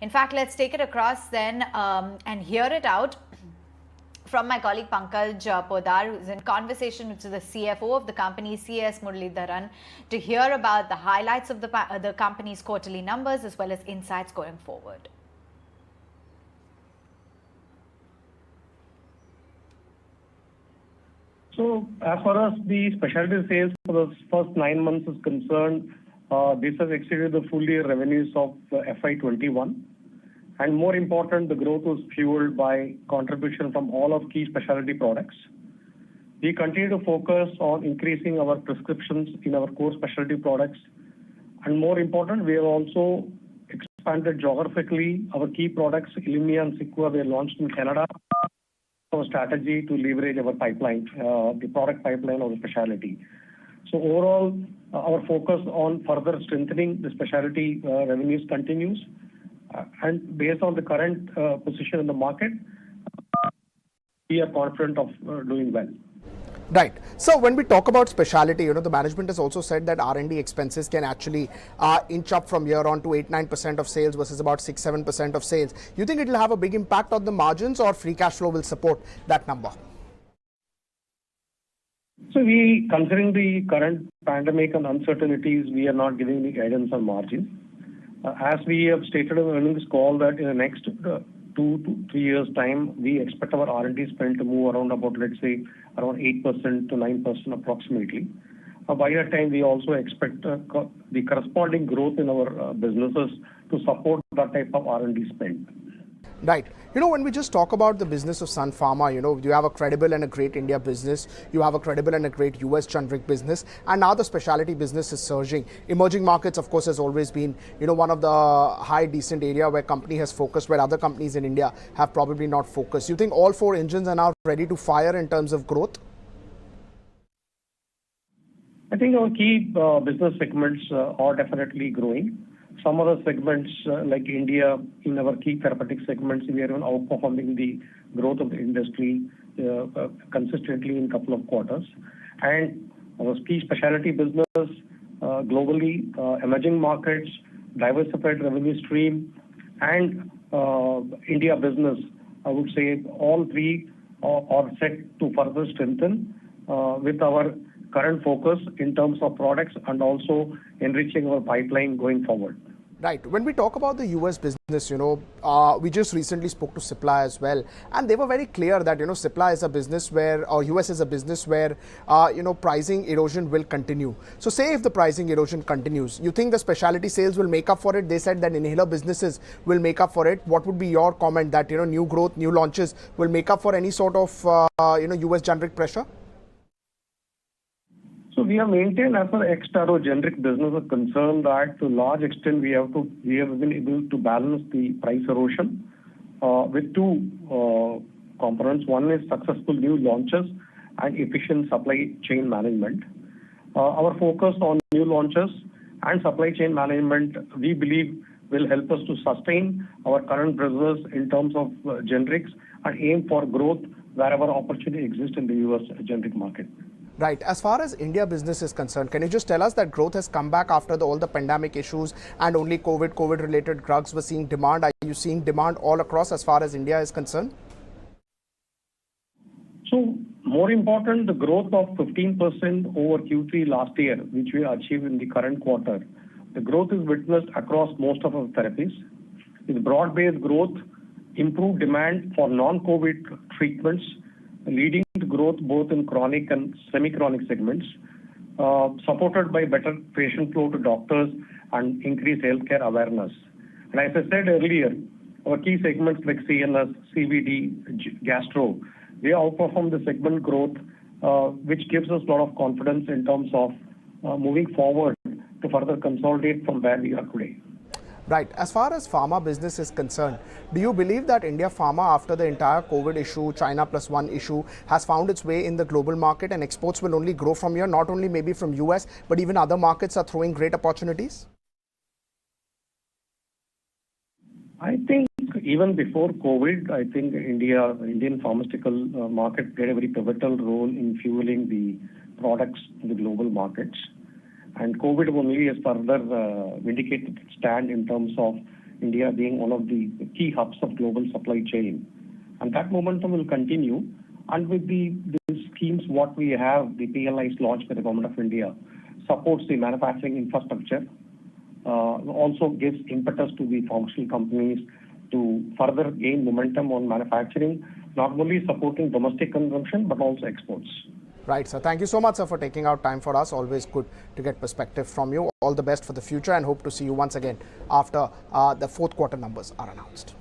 In fact, let's take it across then and hear it out from my colleague Pankaj Podar, who's in conversation with the CFO of the company, S Muralidharan, to hear about the highlights of the company's quarterly numbers as well as insights going forward. So, as far as the specialty sales for the first 9 months is concerned, this has exceeded the full year revenues of FY21. And more important, the growth was fueled by contribution from all of key specialty products. We continue to focus on increasing our prescriptions in our core specialty products. And more important, we have also expanded geographically our key products, Ilumya and Cequa, were launched in Canada. Our strategy to leverage our pipeline, the product pipeline of the specialty. So overall, our focus on further strengthening the specialty revenues continues. And based on the current position in the market, we are confident of doing well. Right. So when we talk about specialty, the management has also said that R&D expenses can actually inch up from here on to 8-9% of sales versus about 6-7% of sales. You think it will have a big impact on the margins, or free cash flow will support that number? So considering the current pandemic and uncertainties, we are not giving the guidance on margin. As we have stated in the earnings call that in the next 2 to 3 years' time, we expect our R&D spend to move around about, let's say, around 8% to 9% approximately. By that time, we also expect the corresponding growth in our businesses to support that type of R&D spend. Right. When we just talk about the business of Sun Pharma, you have a credible and a great India business, you have a credible and a great US generic business, and now the specialty business is surging. Emerging markets, of course, has always been, one of the high decent area where company has focused, where other companies in India have probably not focused. You think all 4 engines are now ready to fire in terms of growth? I think our key business segments are definitely growing. Some other segments like India, in our key therapeutic segments, we are outperforming the growth of the industry consistently in a couple of quarters. And our key specialty business globally, emerging markets, diversified revenue stream, and India business, I would say all 3 are set to further strengthen with our current focus in terms of products and also enriching our pipeline going forward. Right. When we talk about the US business, we just recently spoke to Cipla as well, and they were very clear that, Cipla is a business where, or US is a business where, pricing erosion will continue. So say if the pricing erosion continues, you think the specialty sales will make up for it? They said that inhaler businesses will make up for it. What would be your comment that, new growth, new launches will make up for any sort of, US generic pressure? So we have maintained as far as ex-Taro generic business is concerned that to a large extent we have been able to balance the price erosion with 2 components. One is successful new launches and efficient supply chain management. Our focus on new launches and supply chain management, we believe, will help us to sustain our current business in terms of generics and aim for growth wherever opportunity exists in the US generic market. Right. As far as India business is concerned, can you just tell us that growth has come back after all the pandemic issues and only COVID-related drugs were seeing demand? Are you seeing demand all across as far as India is concerned? So, more important, the growth of 15% over Q3 last year, which we achieved in the current quarter, the growth is witnessed across most of our therapies. With broad-based growth, improved demand for non-COVID treatments, leading to growth both in chronic and semi-chronic segments, supported by better patient flow to doctors and increased healthcare awareness. And as I said earlier, our key segments like CNS, CVD, gastro, they outperform the segment growth, which gives us a lot of confidence in terms of moving forward to further consolidate from where we are today. Right. As far as pharma business is concerned, do you believe that India pharma, after the entire COVID issue, China plus 1 issue, has found its way in the global market and exports will only grow from here, not only maybe from US, but even other markets are throwing great opportunities? I think even before COVID, I think Indian pharmaceutical market played a very pivotal role in fueling the products in the global markets. And COVID only has further vindicated its stand in terms of India being one of the key hubs of global supply chain. And that momentum will continue. And with the schemes what we have, the PLIs launched by the Government of India, supports the manufacturing infrastructure, also gives impetus to the pharmaceutical companies to further gain momentum on manufacturing, not only supporting domestic consumption, but also exports. Right, sir. Thank you so much, sir, for taking out time for us. Always good to get perspective from you. All the best for the future and hope to see you once again after the fourth quarter numbers are announced.